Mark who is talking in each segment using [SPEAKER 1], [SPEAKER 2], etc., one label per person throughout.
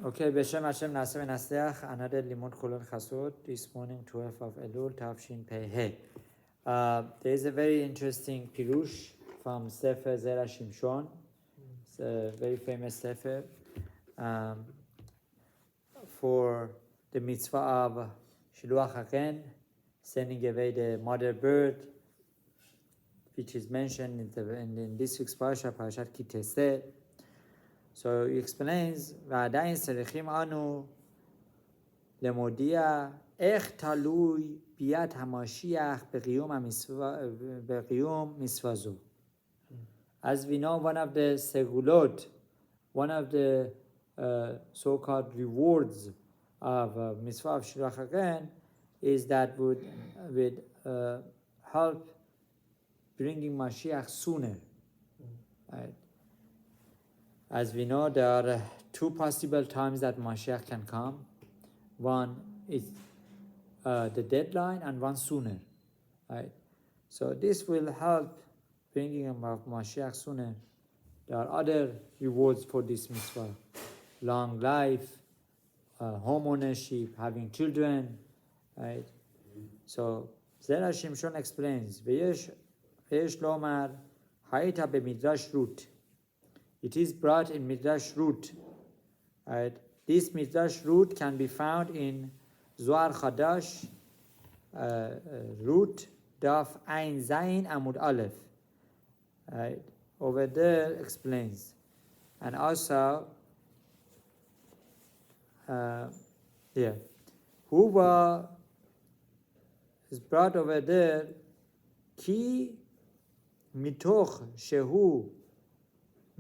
[SPEAKER 1] Okay, Beshem Hashem Naseh V'Nasteach, another Limud Chulon Chasod, this morning, 12th of Elul, Tavshin Pei He. There is a very interesting Pirush from Sefer Zera Shimshon. It's a very famous Sefer for the Mitzvah of Shiluach HaKan, sending away the mother bird, which is mentioned in this week's Parashat Ki tese. So he explains, ועדיין צריכים אנו להודיע איך תלוי ביאת המשיח בקיום מצווה זו. As we know, one of the segulot, one of the so-called rewards of mitzvah of Shiluach HaKan is that would help bringing Mashiach sooner. Right? As we know, there are two possible times that Mashiach can come. One is the deadline, and one sooner. Right? So this will help bringing Mashiach sooner. There are other rewards for this mitzvah: long life, home ownership, having children. Right? So Zera Shimshon explains, "Veyesh lomar hayta b'midrash Rut." It is brought in Midrash Rut. Right? This Midrash Rut can be found in Zohar Chadash, Rut, Daf Ein Zayin Amud Aleph. Right? Over there explains. And also, Huwa is brought over there, Ki mitoch shehu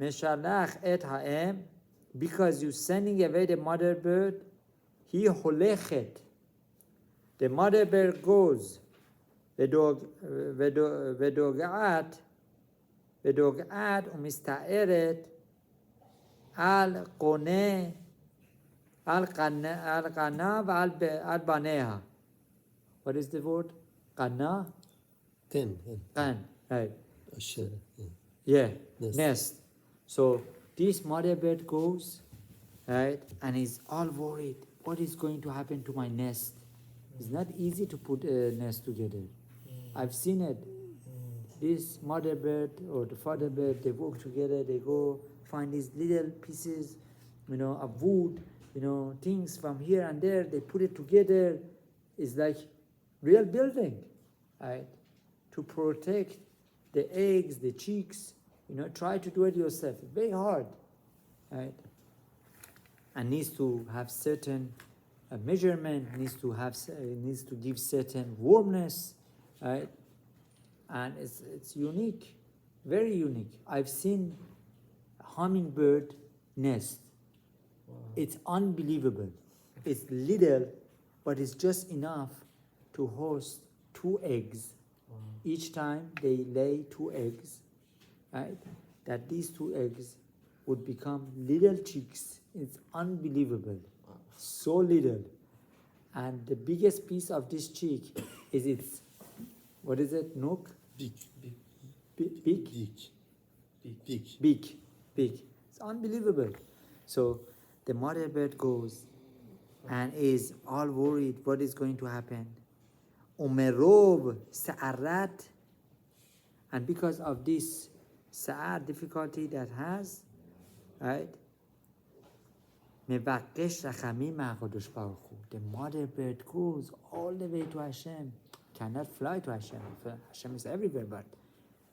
[SPEAKER 1] Meshalach et ha'em, because you're sending away the mother bird, he holechet. The mother bird goes, vedogat umista'eret al qone al qana al baneha. What is the word? Qana?
[SPEAKER 2] Qan,
[SPEAKER 1] right.
[SPEAKER 2] Yeah.
[SPEAKER 1] Nest. So this mother bird goes, right, and is all worried. What is going to happen to my nest? It's not easy to put a nest together. I've seen it. This mother bird or the father bird, they work together. They go find these little pieces, of wood, things from here and there. They put it together. It's like real building, right? To protect the eggs, the chicks. Try to do it yourself. It's very hard, right? And needs to have certain measurement. Needs to give certain warmness, right? And it's unique, very unique. I've seen a hummingbird nest. Wow. It's unbelievable. It's little, but it's just enough to host 2 eggs. Wow. Each time they lay 2 eggs. Right? That these 2 eggs would become little chicks. It's unbelievable. Wow. So little. And the biggest piece of this chick is its, what is it? Nook? Beak. It's unbelievable. So the mother bird goes and is all worried what is going to happen. Umerov sa'arat. And because of this Sa'ad difficulty that has, right? The mother bird goes all the way to Hashem. Cannot fly to Hashem. Hashem is everywhere, but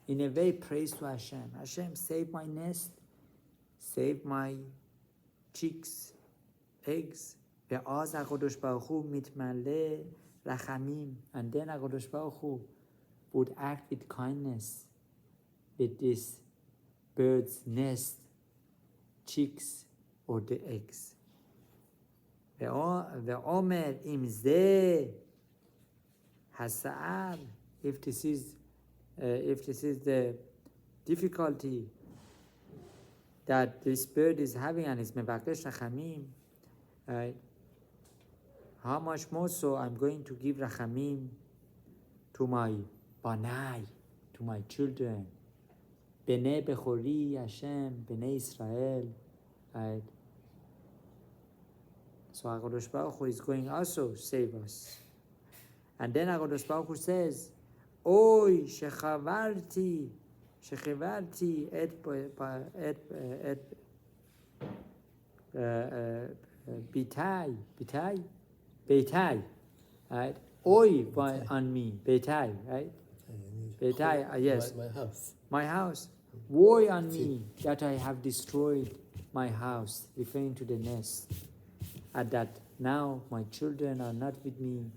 [SPEAKER 1] in a way prays to Hashem. Hashem, save my nest, save my chicks, eggs. And then HaKadosh Baruch Hu would act with kindness with this bird's nest, chicks, or the eggs. Ve'omer im zeh hasa'ar, if this is the difficulty that this bird is having and is mevakesh rachamim, right? How much more so I'm going to give rachamim to my banai, to my children. Bnei Bechori Hashem, Bnei Israel, right? So HaKadosh Baruch Hu is going also save us. And then HaKadosh Baruch Hu says, Oy shechavarti et bitai, right? Oy on me, bitai, right? Bitai, yes. My house. Woe on me that I have destroyed my house, referring to the nest. And that now my children are not with me,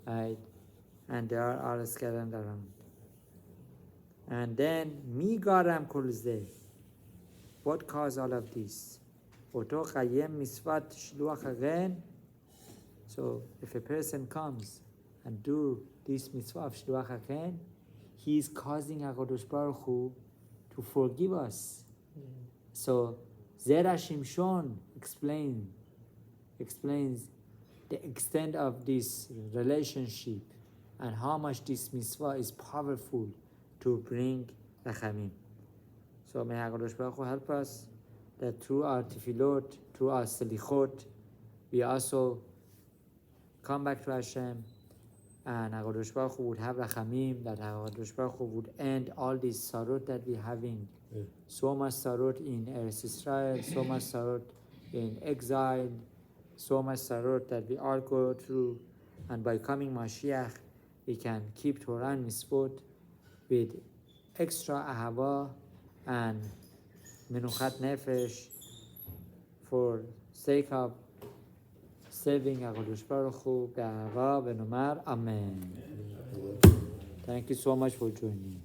[SPEAKER 1] right? And they are all scattered around. And then, mi garam kulze. What caused all of this? Oto chayem misvat shiluach again. So, if a person comes and do this mitzvah of Shiluach HaKan, he is causing HaKadosh Baruch Hu to forgive us. So, Zera Shimshon explains the extent of this relationship and how much this mitzvah is powerful to bring rachamim. So may HaKadosh Baruch Hu help us that through our tefillot, through our selichot, we also come back to Hashem, and HaKadosh Baruch Hu would have rachamim, that HaKadosh Baruch Hu would end all these sarot that we're having. So much sarot in Eretz Israel, so much sarot in exile, so much sarot that we all go through, and by coming Mashiach, we can keep Torah and Mitzvot with extra ahava and menuchat nefesh for sake of serving HaKadosh Baruch Hu be'ahava v'nomar Amen. Thank you so much for joining.